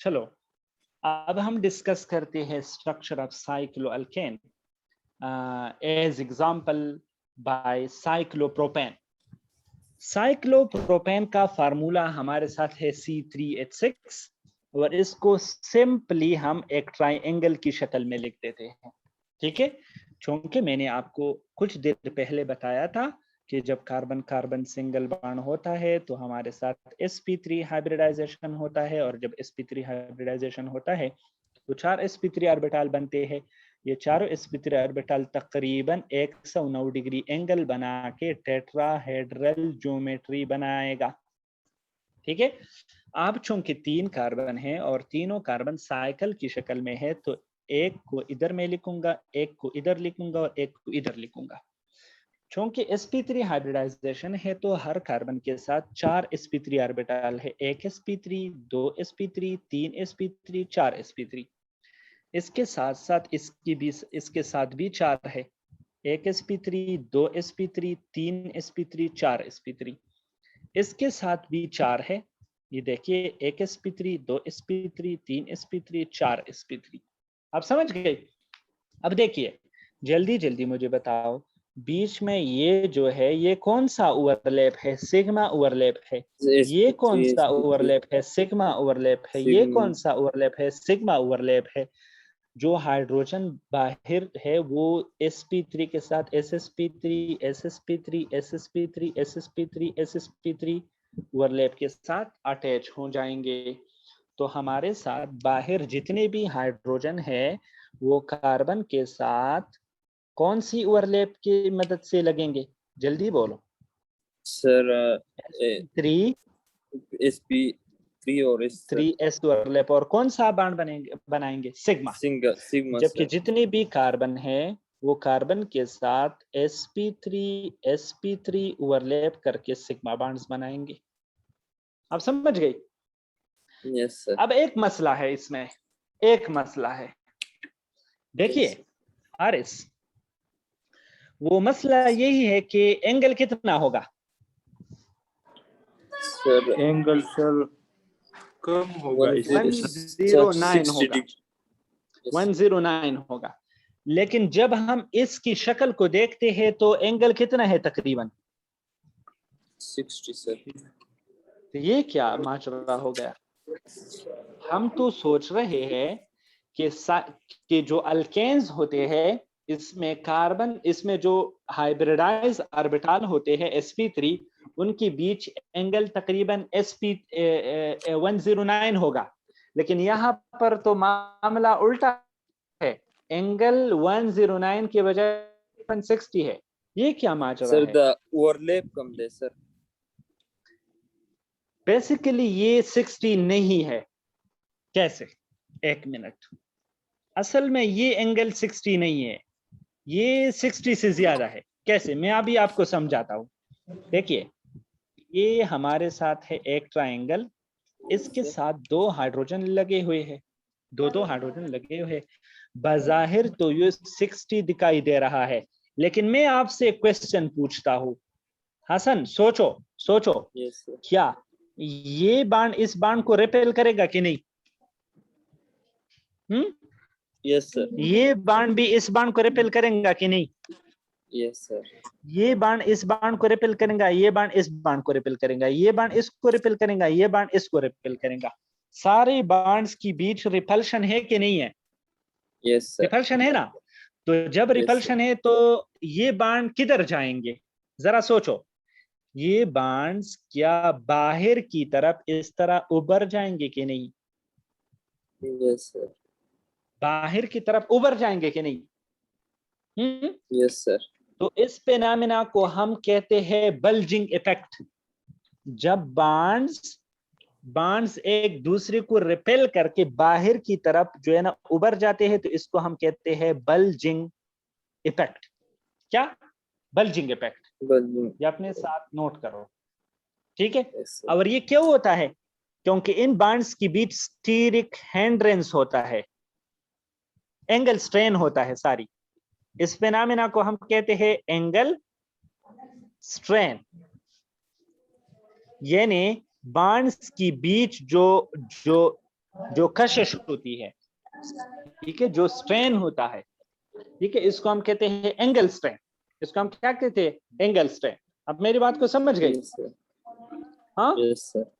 चलो अब हम डिस्कस करते हैं structure of cycloalkane as example by cyclopropane. Cyclopropane का फार्मूला हमारे साथ है C3H6 और इसको सिंपली हम एक ट्राइंगल की शक्ल में लिख देते हैं। ठीक है, क्योंकि मैंने आपको कुछ देर पहले बताया था कि जब कार्बन कार्बन सिंगल बॉन्ड होता है तो हमारे साथ sp3 हाइब्रिडाइजेशन होता है, और जब sp3 हाइब्रिडाइजेशन होता है तो 4 sp3 ऑर्बिटल बनते हैं। ये चारों sp3 ऑर्बिटल तकरीबन 109 डिग्री एंगल बना के टेट्राहेड्रल ज्योमेट्री बनाएगा। ठीक है, अब चूंकि 3 कार्बन है और तीनों कार्बन साइकिल की शक्ल में है तो एक को इधर में लिखूंगा, एक को इधर लिखूंगा और एक को इधर लिखूंगा। चूंकि sp3 हाइब्रिडाइजेशन है तो हर कार्बन के साथ 4 sp3 ऑर्बिटल है, 1 sp3, 2 sp3, 3 sp3, 4 sp3। इसके साथ साथ इसके साथ भी 4 है, 1 sp3, 2 sp3, 3 sp3, 4 sp3। इसके साथ भी 4 है, ये देखिए 1 sp3, 2 sp3, 3 sp3, 4 sp3। आप समझ गए? अब देखिए जल्दी जल्दी मुझे बताओ, बीच में ये जो है ये कौन सा ओवरलैप है? सिग्मा ओवरलैप है। ये कौन सा ओवरलैप है? सिग्मा ओवरलैप है। ये कौन सा ओवरलैप है? सिग्मा ओवरलैप है। जो हाइड्रोजन बाहर है वो sp3 के साथ ssp3, ssp3, ssp3, ssp3, ssp3 overlap के साथ अटैच हो जाएंगे। तो हमारे साथ बाहर जितने भी हाइड्रोजन है वो कार्बन के साथ कौन सी ओवरलैप की मदद से लगेंगे? जल्दी बोलो सर। 3 sp3 और 3s ओवरलैप, और कौन सा बॉन्ड बनाएंगे? सिग्मा। सिग्मा। जबकि जितने भी कार्बन है वो कार्बन के साथ sp3 ओवरलैप करके सिग्मा बॉन्ड्स बनाएंगे। आप समझ गए? Yes sir. अब एक मसला है इसमें, एक मसला है, देखिए हारिस, वो मसला यही है कि एंगल कितना होगा? सर एंगल सर कम होगा, 109 होगा, 109 होगा। लेकिन जब हम इसकी शक्ल को देखते हैं तो एंगल कितना है? तकरीबन 60 सर। तो ये क्या माजरा हो गया? हम तो सोच रहे हैं कि जो अल्केन्स होते हैं इसमें कार्बन, इसमें जो हाइब्रिडाइज ऑर्बिटल होते हैं sp3, उनके बीच एंगल तकरीबन sp 109 होगा। लेकिन यहाँ पर तो मामला उल्टा है, एंगल 109 के बजाय 160 है। ये क्या माजरा सर है? The overlap come they sir. Basically ये 60 नहीं है। कैसे? एक मिनट, असल में ये एंगल 60 नहीं है, ये 60 से ज्यादा है। कैसे? मैं अभी आपको समझाता हूँ। देखिए ये हमारे साथ है एक ट्रायंगल, इसके साथ 2 हाइड्रोजन लगे हुए हैं, दो हाइड्रोजन लगे हुए हैं। बजाहिर तो ये 60 दिखाई दे रहा है, लेकिन मैं आपसे क्वेश्चन पूछता हूँ, हसन सोचो सोचो, यस सर। क्या ये बाण इस बाण को रिपेल करेगा कि नहीं? Yes sir. ये बाण भी इस बाण को रिपेल करेगा कि नहीं? Yes sir. ये बाण इस बाण को रिपेल करेगा, ये बाण इस बाण को रिपेल करेगा, ये बाण इसको रिपेल करेगा, ये बाण इसको रिपेल करेगा। सारे बाण्ड्स की बीच रिपल्शन है कि नहीं है? Yes sir. रिपल्शन है ना? तो जब रिपल्शन है तो ये बाण किधर जाएंगे? जरा सोचो, ये बाण्ड्स क्या बाहर की तरफ इस तरह उबर जाएंगे कि नहीं? Yes sir. बाहर की तरफ उबर जाएंगे कि नहीं? Yes sir. तो इस फेनोमेना को हम कहते हैं बल्जिंग इफेक्ट। जब बाण्ड्स एक दूसरे को रिपेल करके बाहर की तरफ जो है ना उबर जाते हैं तो इसको हम कहते हैं बल्जिंग इफेक्ट। क्या? Bulging effect. ये अपने साथ नोट करो, ठीक है? और ये क्यों होता है? क्योंकि इन बाण्ड्स के बीच स्टीरिक हैंड्रेंस होता है, एंगल स्ट्रेन होता है सारी। इस फेनोमेना को हम कहते हैं एंगल स्ट्रेन, यानी बाण्ड्स की बीच जो जो कशिश होती है, ठीक है, जो स्ट्रेन होता है, ठीक है, इसको हम कहते हैं एंगल स्ट्रेन। इसको हम क्या कहते हैं? Angle strain. अब मेरी बात को समझ गई? यस सर, हाँ, यस सर,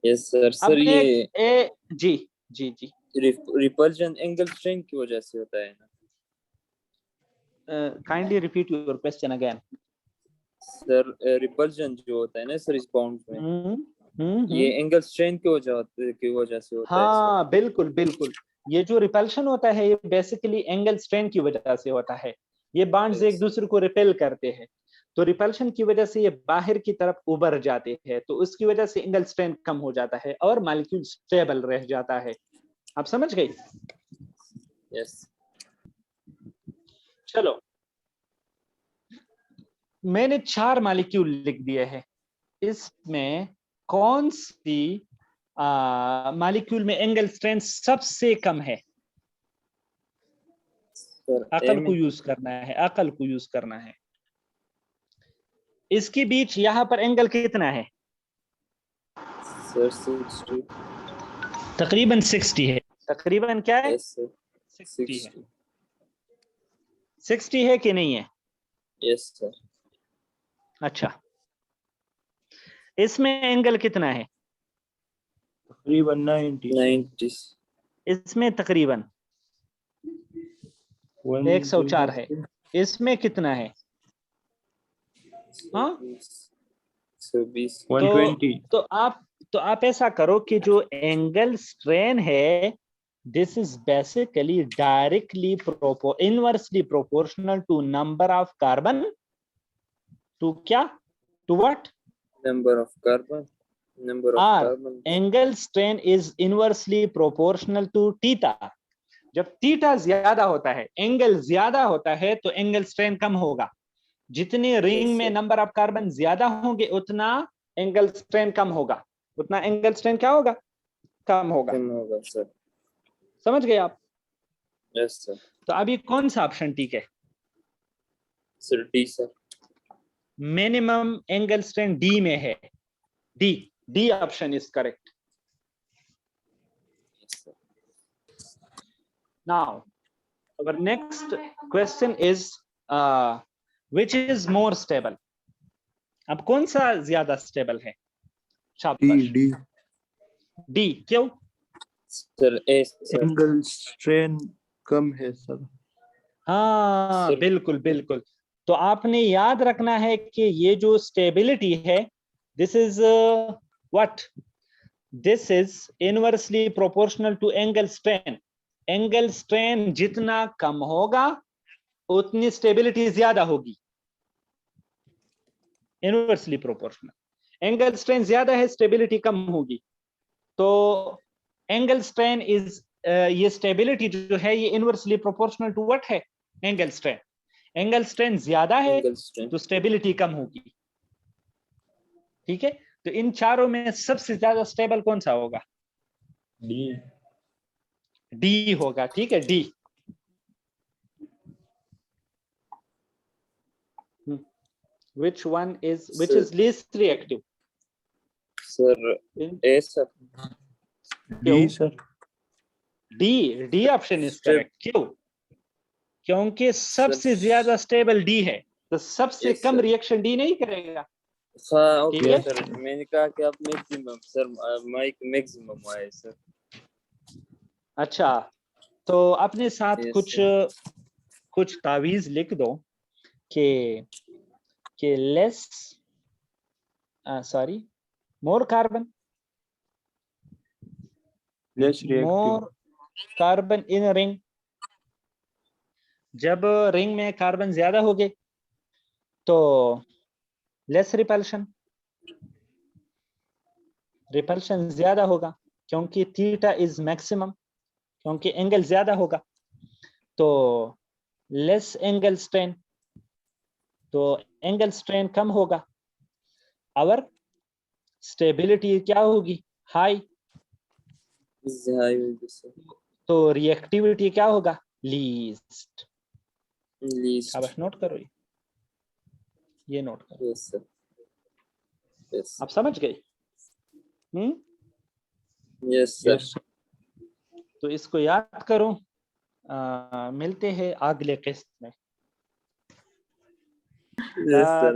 यस सर। अब सर ये जी जी जी, रिपल्जन एंगल स्ट्रेन की वजह से होता है ना? Kindly repeat your question again. Sir repulsion जो होता है ना सर इस बाउंड में, ये हम्म। एंगल स्ट्रेन की वजह से होता है सर। हाँ बिल्कुल बिल्कुल, ये जो रिपल्शन होता है ये बेसिकली एंगल स्ट्रेन की वजह से होता है। ये बॉन्ड्स एक यस दूसरे को रिपेल करते हैं, तो रिपल्शन की वजह से ये बाहर की तरफ उभर जाते हैं, तो उसकी वजह से एंगल स्ट्रेन कम हो जाता है और मॉलिक्यूल स्टेबल रह जाता है। आप समझ गई? यस। चलो, मैंने 4 मॉलिक्यूल लिख दिए हैं। इसमें कौन सी मॉलिक्यूल में एंगल स्ट्रेन सबसे कम है? सर अकल को यूज करना है, अकल को यूज करना है। इसके बीच यहां पर एंगल कितना है? सर 60। तकरीबन 60 है। तकरीबन क्या है? यस सर, 60 है। 60। 60 है कि नहीं है? Yes sir. अच्छा, इसमें एंगल कितना है? तकरीबन 90। इसमें तकरीबन 104 है। इसमें कितना है? हाँ, 20। तो 120। तो आप ऐसा करो कि जो एंगल स्ट्रेन है, this is basically directly inversely proportional to number of carbon to क्या? To what? Number of carbon, number of R. Carbon. Angle strain is inversely proportional to theta. जब थीटा ज्यादा होता है, एंगल ज्यादा होता है, तो एंगल स्ट्रेन कम होगा। जितने रिंग में नंबर ऑफ कार्बन ज्यादा होंगे उतना एंगल स्ट्रेन कम होगा, उतना एंगल स्ट्रेन क्या होगा? कम होगा। कम होगा सर। समझ गए आप? Yes sir. तो अभी कौन सा ऑप्शन ठीक है? Sir D sir. Minimum angle strain D में है। D, D option is correct. Now our next question is which is more stable? अब कौन सा ज्यादा स्टेबल है? शाबाश। डी। डी, क्यों? सर ए सर। एंगल स्ट्रेन कम है सर। हाँ बिल्कुल बिल्कुल। तो आपने याद रखना है कि ये जो स्टेबिलिटी है, this is what? This is inversely proportional to angle strain. Angle strain जितना कम होगा उतनी स्टेबिलिटी ज्यादा होगी। Inversely proportional. एंगल स्ट्रेन ज्यादा है, स्टेबिलिटी कम होगी। तो एंगल स्ट्रेन इज ये स्टेबिलिटी जो है ये इनवर्सली प्रोपोर्शनल टू व्हाट है? Angle strain. एंगल स्ट्रेन ज्यादा है एंगल स्ट्रेन। तो स्टेबिलिटी कम होगी। ठीक है, तो इन चारों में सबसे ज्यादा स्टेबल कौन सा होगा? डी। डी होगा। ठीक है, D. which one is which is least reactive? Sir A sir. D sir. D, D option is correct. क्यों? क्योंकि सबसे ज्यादा स्टेबल डी है, तो सबसे कम रिएक्शन डी नहीं करेगा। हाँ ठीक ओके है, सर, मैंने कहा कि आप मैक्सिमम सर, माइक मैक्सिमम आए सर। अच्छा, तो अपने साथ Yes, कुछ sir. कुछ तावीज लिख दो कि less sorry more carbon, less more reactive. Carbon in ring. जब रिंग में कार्बन ज्यादा होंगे तो लेस रिपल्शन, रिपल्शन ज्यादा होगा क्योंकि थीटा इज मैक्सिमम, क्योंकि एंगल ज्यादा होगा। तो लेस एंगल स्ट्रेन, तो एंगल स्ट्रेन कम होगा और स्टेबिलिटी क्या होगी? हाई। तो रिएक्टिविटी क्या होगा? लीस्ट। शाबाश, नोट करो, ये नोट करो। Yes sir. यस आप समझ गए? Yes sir. तो इसको याद करो। मिलते हैं अगले किस्त में।